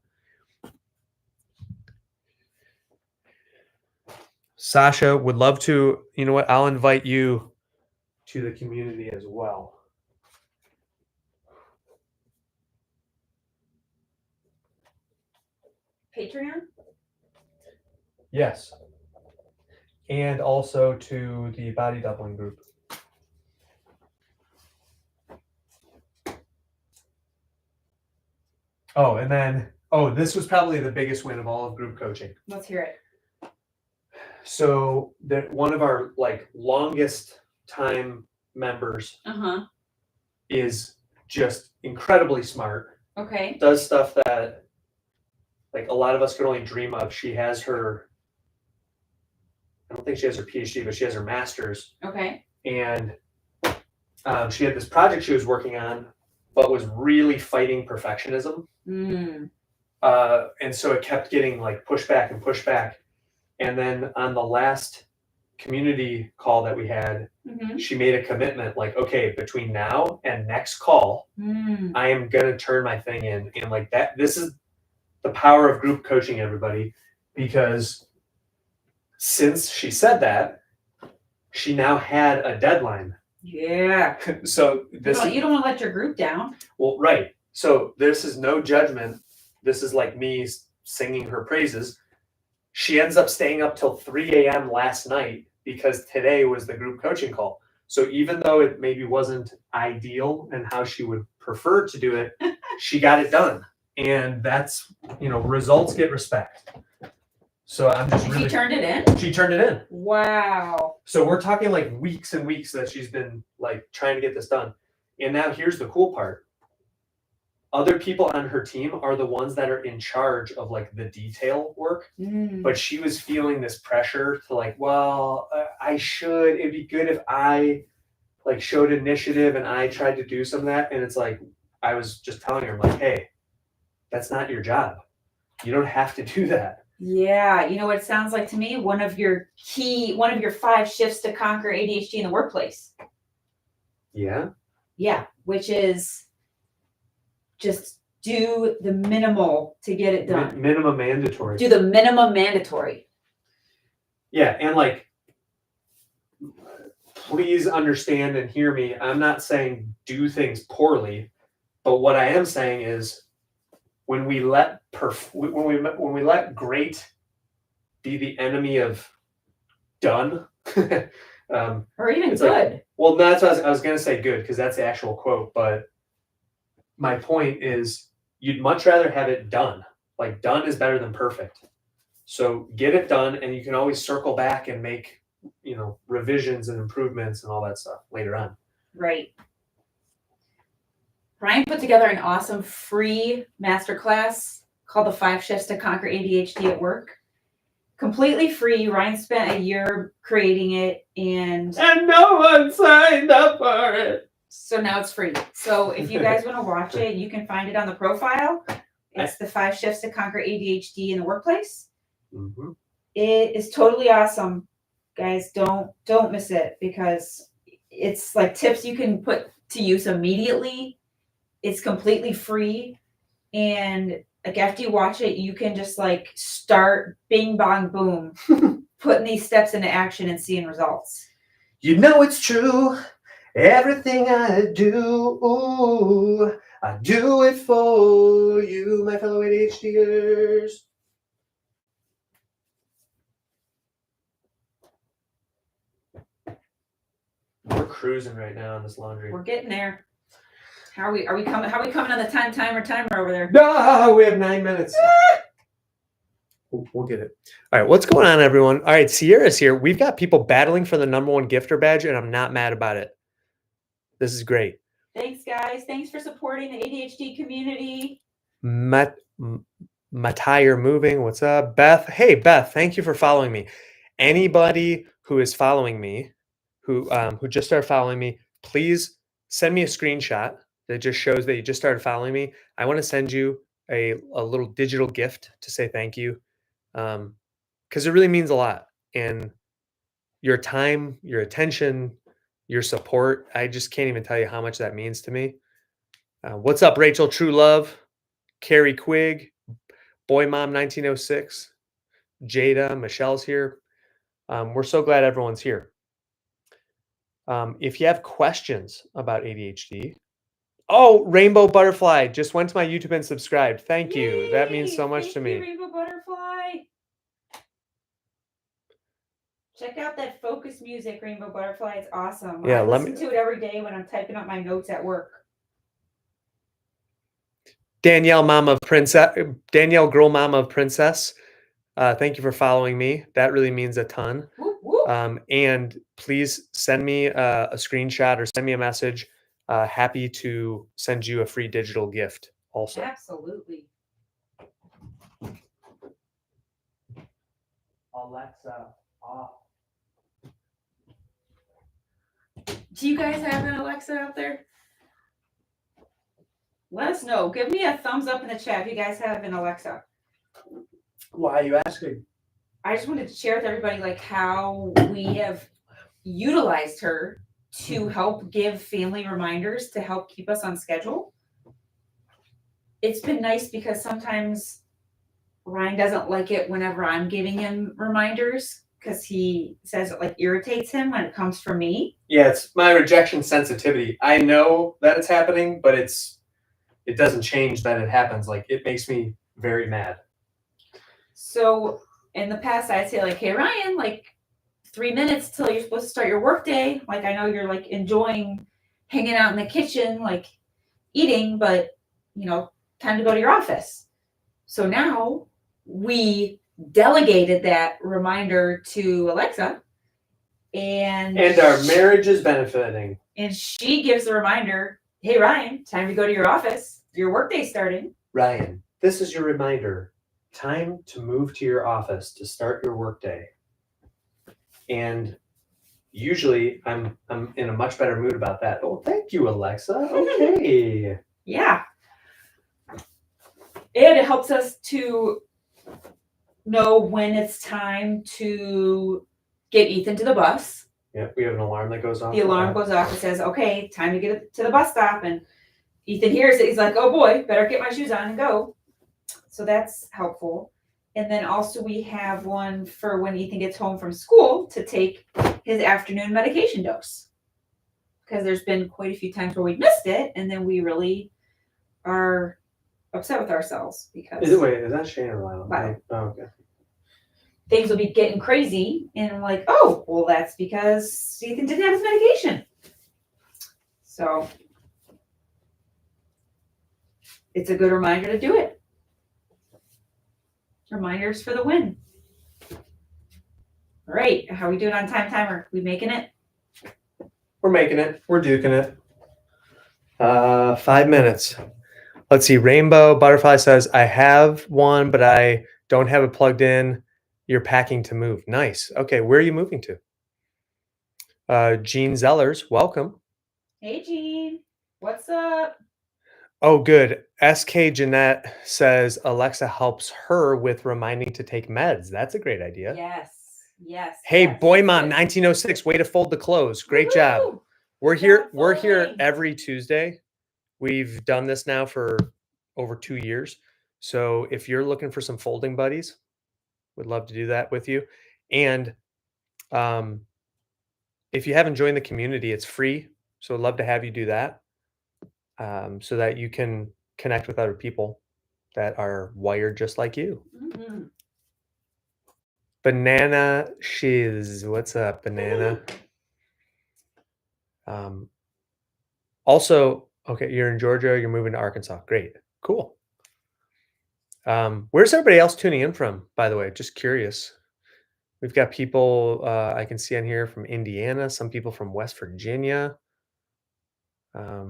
Sasha would love to, you know what, I'll invite you to the community as well. Patreon? Yes. And also to the body doubling group. Oh, and then, this was probably the biggest win of all of group coaching. Let's hear it. So that one of our longest time members is just incredibly smart. Okay. Does stuff that a lot of us could only dream of. She has her, I don't think she has her PhD, but she has her master's. Okay. And she had this project she was working on, but was really fighting perfectionism. And so it kept getting pushback and pushback. And then on the last community call that we had, she made a commitment, okay, between now and next call, I am going to turn my thing in. And this is the power of group coaching, everybody, because since she said that, she now had a deadline. Yeah. So you don't want to let your group down. Well, right. So this is no judgment. This is like me singing her praises. She ends up staying up till 3 a.m. last night because today was the group coaching call. So even though it maybe wasn't ideal and how she would prefer to do it, she got it done. And that's, results get respect. So I'm just really... She turned it in? She turned it in. Wow. So we're talking weeks and weeks that she's been trying to get this done. And now here's the cool part. Other people on her team are the ones that are in charge of the detail work. But she was feeling this pressure to I should, it'd be good if I showed initiative and I tried to do some of that. And it's I was just telling her, hey, that's not your job. You don't have to do that. Yeah. You know what it sounds like to me? One of your 5 shifts to conquer ADHD in the workplace. Yeah. Yeah. Which is just do the minimal to get it done. Minimum mandatory. Do the minimum mandatory. Yeah. And please understand and hear me. I'm not saying do things poorly, but what I am saying is when we let great be the enemy of done, or even good. Well, that's what I was going to say good, because that's the actual quote. But my point is you'd much rather have it done. Done is better than perfect. So get it done, and you can always circle back and make, revisions and improvements and all that stuff later on. Right. Ryan put together an awesome free masterclass called the 5 Shifts to Conquer ADHD at Work. Completely free. Ryan spent a year creating it, and no one signed up for it. So now it's free. So if you guys want to watch it, you can find it on the profile. It's the 5 Shifts to Conquer ADHD in the Workplace. It is totally awesome. Guys, don't miss it, because it's tips you can put to use immediately. It's completely free. And like after you watch it, you can just like start bing bong boom, putting these steps into action and seeing results. You know it's true. Everything I do, I do it for you, my fellow ADHDers. We're cruising right now on this laundry. We're getting there. How are we coming? How are we coming on the timer over there? No, we have 9 minutes. We'll get it. All right, what's going on, everyone? All right, Sierra's here. We've got people battling for the #1 gifter badge, and I'm not mad about it. This is great. Thanks, guys. Thanks for supporting the ADHD community. Matire Moving, what's up? Beth, hey, Beth, thank you for following me. Anybody who is following me, who just started following me, please send me a screenshot that just shows that you just started following me. I want to send you a little digital gift to say thank you, because it really means a lot. And your time, your attention, your support, I just can't even tell you how much that means to me. What's up, Rachel True Love, Carrie Quigg, Boy Mom 1906, Jada, Michelle's here. We're so glad everyone's here. If you have questions about ADHD, oh, Rainbow Butterfly just went to my YouTube and subscribed. Thank you. Yay! That means so much Thank to me. You, Rainbow Butterfly. Check out that focus music, Rainbow Butterfly. It's awesome. Yeah, I listen to it every day when I'm typing up my notes at work. Danielle Girl Mama of Princess. Thank you for following me. That really means a ton. Whoop, whoop. And please send me a screenshot or send me a message. Happy to send you a free digital gift also. Absolutely. Alexa, off. Do you guys have an Alexa out there? Let us know. Give me a thumbs up in the chat if you guys have an Alexa. Why are you asking? I just wanted to share with everybody like how we have utilized her to help give family reminders to help keep us on schedule. It's been nice because sometimes Ryan doesn't like it whenever I'm giving him reminders because he says it like irritates him when it comes from me. Yeah, it's my rejection sensitivity. I know that it's happening, but it doesn't change that it happens. Like, it makes me very mad. So in the past, I'd say like, hey, Ryan, like 3 minutes till you're supposed to start your workday. Like, I know you're like enjoying hanging out in the kitchen, like eating, but you know, time to go to your office. So now we delegated that reminder to Alexa, and our marriage is benefiting. And she gives the reminder, hey, Ryan, time to go to your office. Your workday's starting. Ryan, this is your reminder. Time to move to your office to start your workday. And usually I'm in a much better mood about that. Oh, thank you, Alexa. Okay. Yeah. And it helps us to know when it's time to get Ethan to the bus. Yeah, we have an alarm that goes off. The alarm goes off and says, okay, time to get to the bus stop. And Ethan hears it. He's like, oh boy, better get my shoes on and go. So that's helpful. And then also we have one for when Ethan gets home from school to take his afternoon medication dose. Because there's been quite a few times where we missed it, and then we really are upset with ourselves because Is that Shane or Lyle? Lyle. Oh, okay. Things will be getting crazy, and I'm like, oh, well, that's because Ethan didn't have his medication. So it's a good reminder to do it. Reminders for the win. All right, how are we doing on time timer? We making it? We're making it. We're duking it. 5 minutes. Let's see. Rainbow Butterfly says, I have one, but I don't have it plugged in. You're packing to move. Nice. Okay, where are you moving to? Jean Zellers, welcome. Hey, Jean. What's up? Oh, good. SK Jeanette says Alexa helps her with reminding to take meds. That's a great idea. Yes. Hey, yes. Boy Mom 1906, way to fold the clothes. Great job. We're here folding. every Tuesday. We've done this now for over 2 years. So if you're looking for some folding buddies, would love to do that with you. And if you haven't joined the community, it's free. So I'd love to have you do that, so that you can connect with other people that are wired just like you. Mhm. Banana Shiz. What's up, Banana? Also, okay, you're in Georgia, you're moving to Arkansas. Great. Cool. Where's everybody else tuning in from, by the way? Just curious. We've got people I can see on here from Indiana, some people from West Virginia. A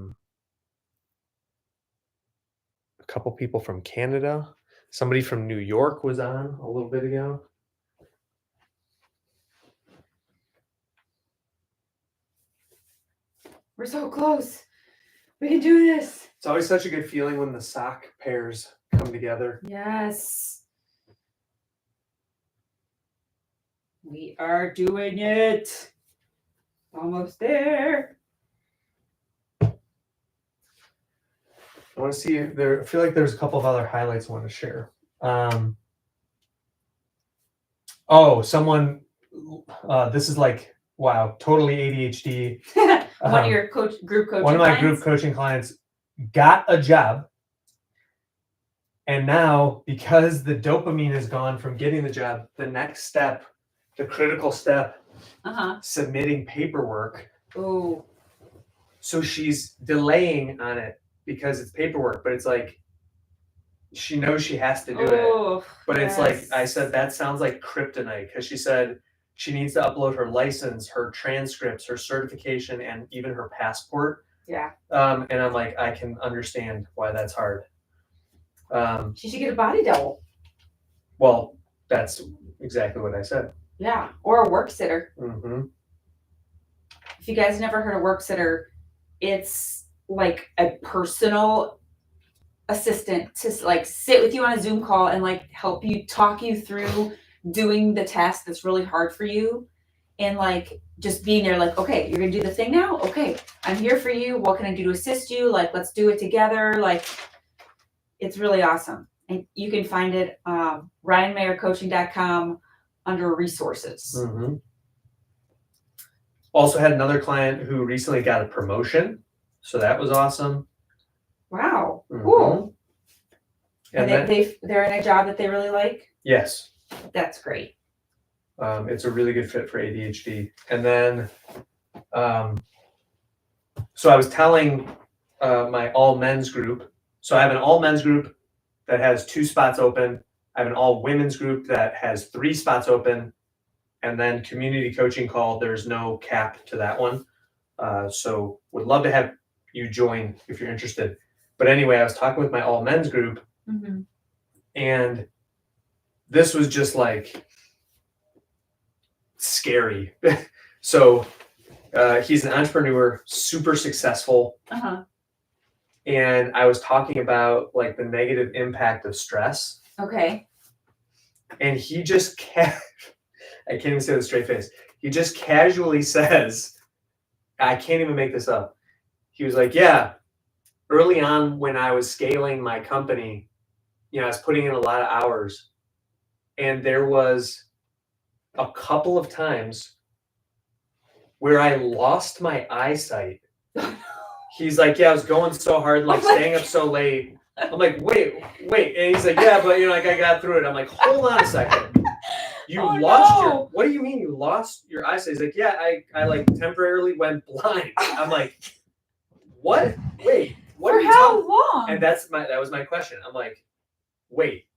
couple people from Canada. Somebody from New York was on a little bit ago. We're so close. We can do this. It's always such a good feeling when the sock pairs come together. Yes. We are doing it. Almost there. I want to see if I feel like there's a couple of other highlights I want to share. Someone, this is like, wow, totally ADHD. One of your group coaching One of my clients? group coaching clients got a job. And now, because the dopamine is gone from getting the job, the next step, the critical step, submitting paperwork. Oh. So she's delaying on it because it's paperwork, but it's like, she knows she has to do it. But it's like, I said, that sounds like kryptonite, because she said she needs to upload her license, her transcripts, her certification, and even her passport. Yeah. And I'm like, I can understand why that's hard. She should get a body double. Well, that's exactly what I said. Yeah, or a work sitter. Mm-hmm. If you guys never heard of work sitter, it's like a personal assistant to like sit with you on a Zoom call and like help you, talk you through doing the task that's really hard for you, and like just being there like, okay, you're gonna do the thing now, okay, I'm here for you, what can I do to assist you, like let's do it together. Like, it's really awesome. And you can find it RyanMayerCoaching.com under resources. Mm-hmm. Also had another client who recently got a promotion, so that was awesome. Wow. Mm-hmm. Cool. And they're in a job that they really like? Yes. That's great. It's a really good fit for ADHD. And then, so I was telling my all men's group. So I have an all men's group that has 2 spots open. I have an all women's group that has 3 spots open. And then community coaching call, there's no cap to that one. So would love to have you join if you're interested. But anyway, I was talking with my all men's group, and this was just like scary. So he's an entrepreneur, super successful. And I was talking about like the negative impact of stress. Okay. And he just I can't even say it with a straight face. He just casually says, I can't even make this up. He was like, yeah, early on when I was scaling my company, I was putting in a lot of hours. And there was a couple of times where I lost my eyesight. He's like, yeah, I was going so hard, like staying up so late. I'm like, wait. And he's like, yeah, but like I got through it. I'm like, hold on a second. You lost what do you mean you lost your eyesight? He's like, yeah, I like temporarily went blind. I'm like, what? Wait, what For how long? And that was my question. I'm like, wait,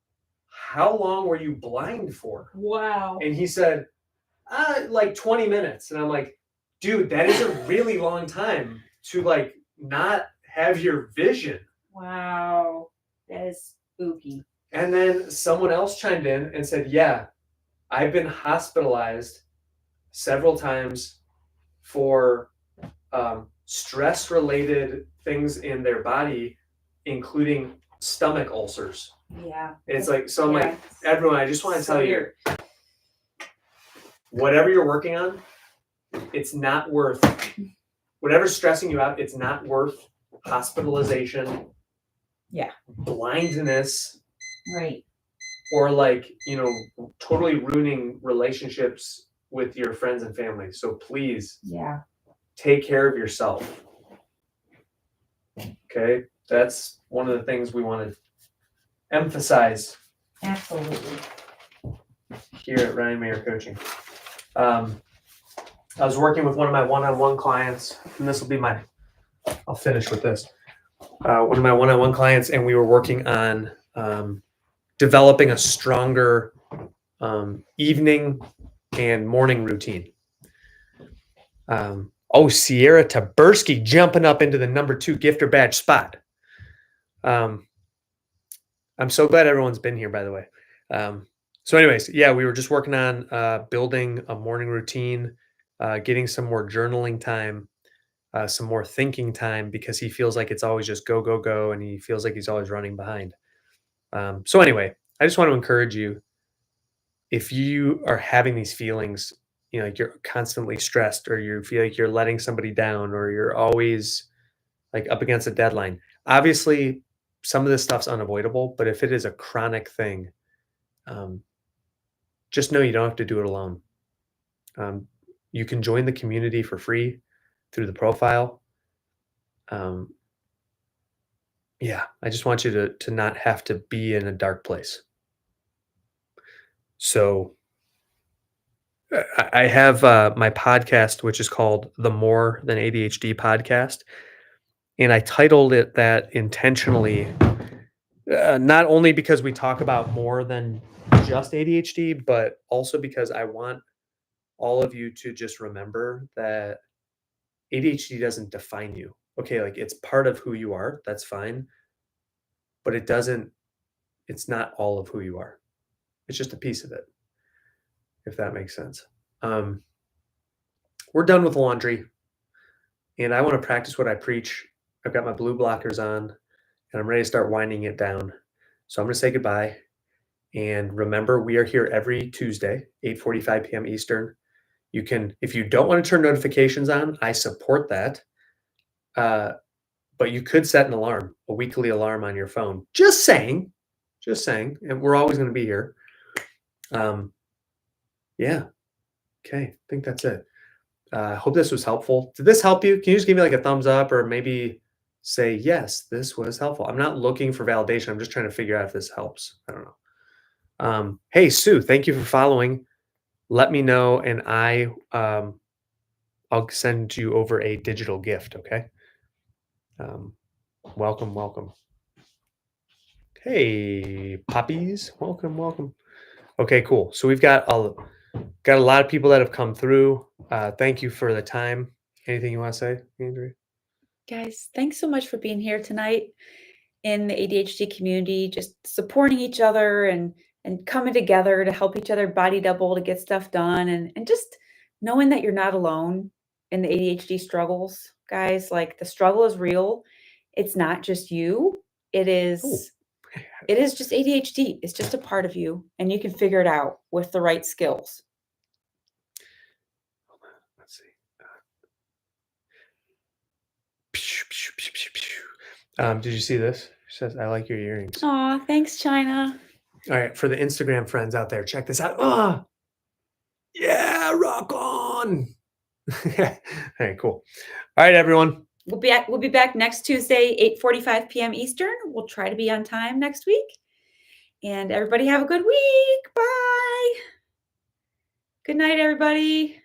how long were you blind for? Wow. And he said, like 20 minutes. And I'm like, dude, that is a really long time to like not have your vision. Wow. That is spooky. And then someone else chimed in and said, yeah, I've been hospitalized several times for stress-related things in their body, including stomach ulcers. Yeah. It's like, so I'm like, everyone, I just want to tell you, whatever you're working on, it's not worth whatever's stressing you out, it's not worth hospitalization. Yeah. Blindness. Right. Or like, totally ruining relationships with your friends and family. So please take care of yourself. Okay. That's one of the things we want to emphasize. Absolutely. Here at Ryan Mayer Coaching. I was working with one of my one-on-one clients, and this will be I'll finish with this. One of my one-on-one clients, and we were working on developing a stronger evening and morning routine. Sierra Taberski jumping up into the number 2 gifter badge spot. I'm so glad everyone's been here, by the way. So anyways, we were just working on building a morning routine, getting some more journaling time, some more thinking time, because he feels like it's always just go, go, go, and he feels like he's always running behind. So anyway, I just want to encourage you, if you are having these feelings, like you're constantly stressed, or you feel like you're letting somebody down, or you're always like up against a deadline. Obviously, some of this stuff's unavoidable, but if it is a chronic thing, just know you don't have to do it alone. You can join the community for free through the profile. I just want you to not have to be in a dark place. So I have my podcast, which is called the More Than ADHD Podcast. And I titled it that intentionally, not only because we talk about more than just ADHD, but also because I want all of you to just remember that ADHD doesn't define you. Okay, like it's part of who you are. That's fine. But it's not all of who you are. It's just a piece of it, if that makes sense. We're done with laundry, and I want to practice what I preach. I've got my blue blockers on, and I'm ready to start winding it down. So I'm going to say goodbye. And remember, we are here every Tuesday, 8:45 p.m. Eastern. You can, if you don't want to turn notifications on, I support that. But you could set an alarm, a weekly alarm on your phone. Just saying. And we're always going to be here. Okay. I think that's it. I hope this was helpful. Did this help you? Can you just give me like a thumbs up, or maybe say, yes, this was helpful? I'm not looking for validation. I'm just trying to figure out if this helps. I don't know. Hey, Sue, thank you for following. Let me know, and I'll send you over a digital gift. Okay. Welcome. Hey, poppies. Welcome. Okay, cool. So we've got a lot of people that have come through. Thank you for the time. Anything you want to say, Andrea? Guys, thanks so much for being here tonight in the ADHD community, just supporting each other and coming together to help each other body double to get stuff done, and just knowing that you're not alone in the ADHD struggles, guys. Like, the struggle is real. It's not just you. It is just ADHD. It's just a part of you, and you can figure it out with the right skills. Let's see. Did you see this? She says, I like your earrings. Aw, thanks, China. All right, for the Instagram friends out there, check this out. Yeah, rock on. All right, cool. All right, everyone. We'll be back next Tuesday, 8:45 p.m. Eastern. We'll try to be on time next week. And everybody have a good week. Bye. Good night, everybody.